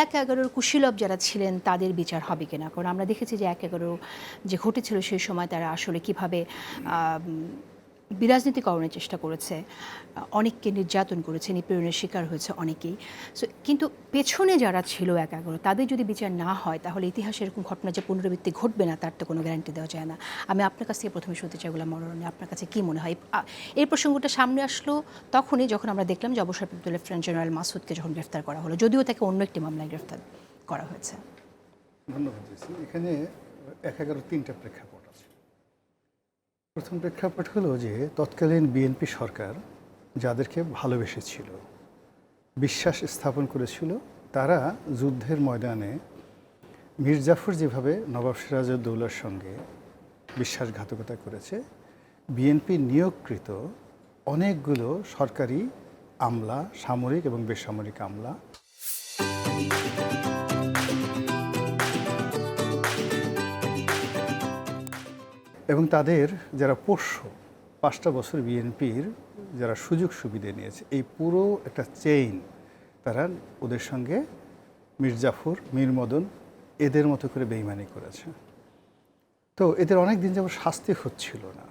১-১১ কুশীলব যারা ছিলেন তাদের বিচার হবে কিনা, কারণ আমরা দেখেছি যে ১-১১ যে ঘটেছিল সেই সময় তারা আসলে কিভাবে বিরাজনীতিকরণের চেষ্টা করেছে, অনেককে নির্যাতন করেছে, নিপীড়নের শিকার হয়েছে অনেকেই। সো কিন্তু পেছনে যারা ছিল ১-১১ তাদের যদি বিচার না হয় তাহলে ইতিহাসে এরকম ঘটনা যে পুনরাবৃত্তি ঘটবে না তার তো কোনো গ্যারান্টি দেওয়া যায় না। আমি আপনার কাছ থেকে প্রথমে শুনতে চাই গোলাম মাওলানা, আপনার কাছে কী মনে হয়? এই প্রসঙ্গটা সামনে আসলো তখনই যখন আমরা দেখলাম যে অবসরপ্রাপ্ত লেফটেন্যান্ট জেনারেল মাসুদকে যখন গ্রেফতার করা হলো, যদিও তাকে অন্য একটি মামলায় গ্রেফতার করা হয়েছে। ধন্যবাদ। এখানে ১-১১ তিনটা প্রেক্ষাপট আছে। প্রথম প্রেক্ষাপট হলো যে তৎকালীন বিএনপি সরকার যাদেরকে ভালোবেসেছিল, বিশ্বাস স্থাপন করেছিল, তারা যুদ্ধের ময়দানে মীর জাফর যেভাবে নবাব সিরাজউদ্দৌলার সঙ্গে বিশ্বাসঘাতকতা করেছে, বিএনপি নিয়োগকৃত অনেকগুলো সরকারি আমলা, সামরিক এবং বেসামরিক আমলা এবং তাদের যারা পোষ্য ৫টা বছর বিএনপির যারা সুযোগ সুবিধা নিয়েছে, এই পুরো একটা চেইন তারা ওদের সঙ্গে মীর জাফর, মীর মদন এদের মতো করে বেইমানি করেছে। তো এদের অনেক দিন যাবত শাস্তি হচ্ছিল না।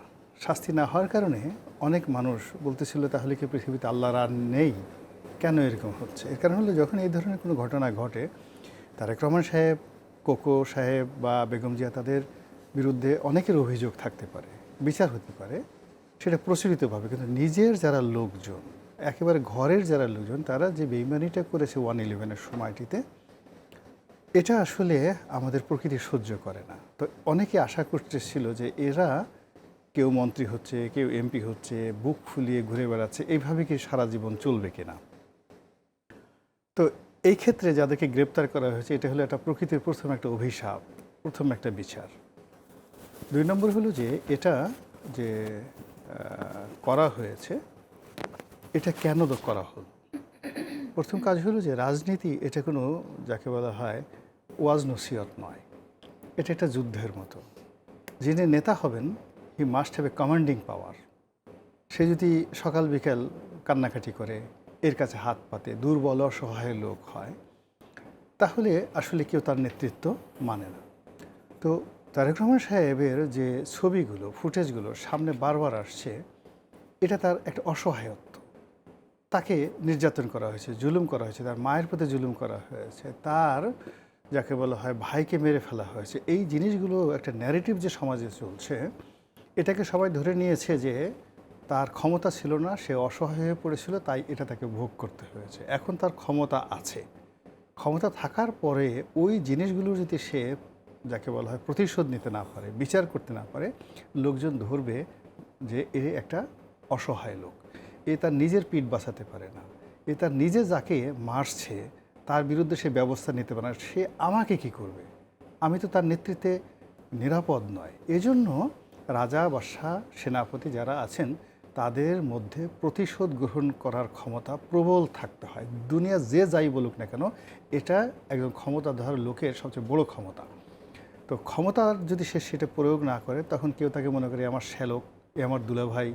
শাস্তি না হওয়ার কারণে অনেক মানুষ বলতেছিল তাহলে কি পৃথিবীতে আল্লাহর আর নেই, কেন এরকম হচ্ছে? এর কারণ হলো যখন এই ধরনের কোনো ঘটনা ঘটে, তারেক রহমান সাহেব, কোকো সাহেব বা বেগম জিয়া তাদের বিরুদ্ধে অনেকের অভিযোগ থাকতে পারে, বিচার হতে পারে, সেটা প্রচলিতভাবে, কিন্তু নিজের যারা লোকজন, একেবারে ঘরের যারা লোকজন, তারা যে বেইমানিটা করেছে 1/11-এর সময়টিতে, এটা আসলে আমাদের প্রকৃতি সহ্য করে না। তো অনেকে আশা করতেছিল যে এরা কেউ মন্ত্রী হচ্ছে, কেউ এমপি হচ্ছে, বুক ফুলিয়ে ঘুরে বেড়াচ্ছে, এইভাবে কি সারা জীবন চলবে কিনা। তো এই ক্ষেত্রে যাদেরকে গ্রেপ্তার করা হয়েছে, এটা হলো একটা প্রকৃতির প্রথম একটা অভিশাপ, প্রথম একটা বিচার। ২ নম্বর হলো যে এটা যে করা হয়েছে, এটা কেন করা হলো। প্রথম কাজ হলো যে রাজনীতি এটা কোনো, যাকে বলা হয়, ওয়াজ নসিহত নয়, এটা একটা যুদ্ধের মতো। যিনি নেতা হবেন, he must have a commanding power. সে যদি সকাল বিকাল কান্নাকাটি করে, এর কাছে হাত পাতে, দুর্বল অসহায় লোক হয়, তাহলে আসলে কেউ তার নেতৃত্ব মানে না। তো তারেক রহমান সাহেবের যে ছবিগুলো, ফুটেজগুলো সামনে বারবার আসছে, এটা তার একটা অসহায়ত্ব। তাকে নির্যাতন করা হয়েছে, জুলুম করা হয়েছে, তার মায়ের প্রতি জুলুম করা হয়েছে, তার যাকে বলা হয় ভাইকে মেরে ফেলা হয়েছে। এই জিনিসগুলো একটা ন্যারেটিভ যে সমাজে চলছে, এটাকে সবাই ধরে নিয়েছে যে তার ক্ষমতা ছিল না, সে অসহায় হয়ে পড়েছিল, তাই এটা তাকে ভোগ করতে হয়েছে। এখন তার ক্ষমতা আছে, ক্ষমতা থাকার পরে ওই জিনিসগুলো যদি সে, যাকে বলা হয়, প্রতিশোধ নিতে না পারে, বিচার করতে না পারে, লোকজন ধরবে যে এ একটা অসহায় লোক, এ তার নিজের পিঠ বাঁচাতে পারে না, এ তার নিজে যাকে মারছে তার বিরুদ্ধে সে ব্যবস্থা নিতে পারে না, সে আমাকে কি করবে, আমি তো তার নেতৃত্বে নিরাপদ নয়। এজন্য রাজা, বাদশাহ, সেনাপতি যারা আছেন তাদের মধ্যে প্রতিশোধ গ্রহণ করার ক্ষমতা প্রবল থাকতে হয়। দুনিয়া যে যাই বলুক না কেন, এটা একজন ক্ষমতাধর লোকের সবচেয়ে বড় ক্ষমতা। তো ক্ষমতার যদি সে সেটা প্রয়োগ না করে, তখন কেউ তাকে মনে করে আমার শ্যালক, এ আমার দুলাভাই,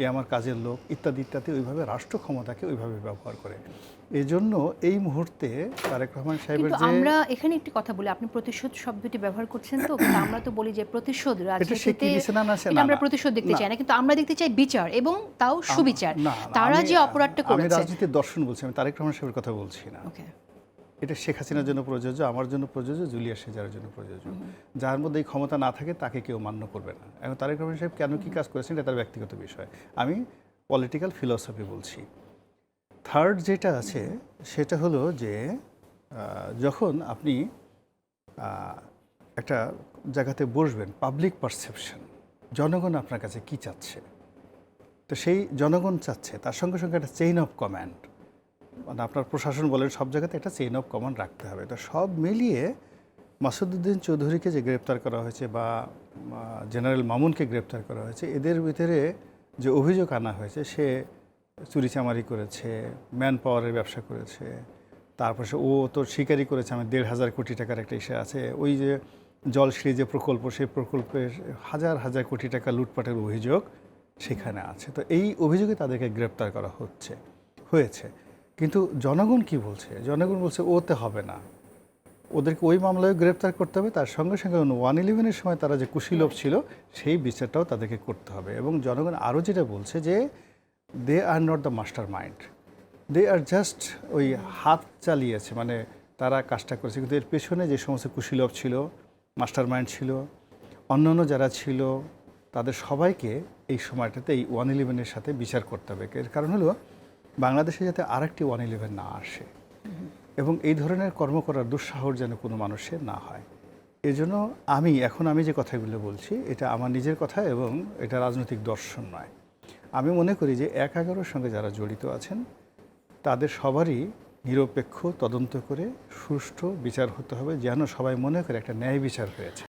এ আমার কাজের লোক, ইত্যাদি ইত্যাদি, ওইভাবে রাষ্ট্র ক্ষমতাকে ওইভাবে ব্যবহার করে। এজন্য এই মুহূর্তে তারেক রহমান সাহেবের যে, আমরা এখানে একটি কথা বলি, আপনি প্রতিশোধ শব্দটি ব্যবহার করছেন, তো কিন্তু আমরা তো বলি যে প্রতিশোধ রাজনীতিতে, এটা আমরা প্রতিশোধ দেখতে চাই না, কিন্তু আমরা দেখতে চাই বিচার, এবং তাও সুবিচার। তারা যে অপরাধটা করেছে, আমি রাজনীতির দর্শন বলছি, আমি তারেক রহমান সাহেবের কথা বলছি না। এটা শেখ হাসিনার জন্য প্রযোজ্য, আমার জন্য প্রযোজ্য, জুলিয়া শেজারের জন্য প্রযোজ্য। যার মধ্যে এই ক্ষমতা না থাকে তাকে কেউ মান্য করবে না। এখন তারেক রহমান সাহেব কেন কী কাজ করেছেন এটা তার ব্যক্তিগত বিষয়, আমি পলিটিক্যাল ফিলসফি বলছি। থার্ড যেটা আছে সেটা হলো যে যখন আপনি একটা জায়গাতে বসবেন, পাবলিক পারসেপশন, জনগণ আপনার কাছে কি চাচ্ছে, তো সেই জনগণ চাচ্ছে, তার সঙ্গে সঙ্গে একটা চেইন অফ কমান্ড, মানে আপনার প্রশাসন বলেন, সব জায়গাতে একটা চেইন অফ কমান্ড রাখতে হবে। তো সব মিলিয়ে মাসুদউদ্দিন চৌধুরীকে যে গ্রেপ্তার করা হয়েছে বা জেনারেল মামুনকে গ্রেপ্তার করা হয়েছে, এদের ভিতরে যে অভিযোগ আনা হয়েছে, সে চুরিচামারি করেছে, ম্যান পাওয়ারের ব্যবসা করেছে, তারপর ও তো স্বীকারই করেছে আমি ১,৫০০ কোটি টাকার একটা ইসে আছে, ওই যে জলশ্রী যে প্রকল্প, সেই প্রকল্পের হাজার হাজার কোটি টাকা লুটপাটের অভিযোগ সেখানে আছে। তো এই অভিযোগে তাদেরকে গ্রেপ্তার করা হয়েছে। কিন্তু জনগণ কি বলছে? জনগণ বলছে ওতে হবে না, ওদেরকে ওই মামলায় গ্রেপ্তার করতে হবে, তার সঙ্গে সঙ্গে 111-এর সময় তারা যে কুশীলভ ছিল সেই বিচারটাও তাদেরকে করতে হবে। এবং জনগণ আরও যেটা বলছে যে they are not the mastermind, they are just ওই হাত চালিয়েছে, মানে তারা কাজটা করেছে, কিন্তু এর পেছনে যে সমস্ত কুশীলভ ছিল, মাস্টার মাইন্ড ছিল, অন্যান্য যারা ছিল, তাদের সবাইকে এই সময়টাতে এই 111-এর সাথে বিচার করতে হবে। এর কারণ হলো বাংলাদেশে যাতে আরেকটি 111 না আসে এবং এই ধরনের কর্ম করার দুঃসাহস যেন কোনো মানুষের না হয়। এজন্য আমি যে কথাগুলো বলছি এটা আমার নিজের কথা এবং এটা রাজনৈতিক দর্শন নয়। আমি মনে করি যে ১/১১-র সঙ্গে যারা জড়িত আছেন তাদের সবারই নিরপেক্ষ তদন্ত করে সুষ্ঠু বিচার হতে হবে, যেন সবাই মনে করে একটা ন্যায় বিচার হয়েছে।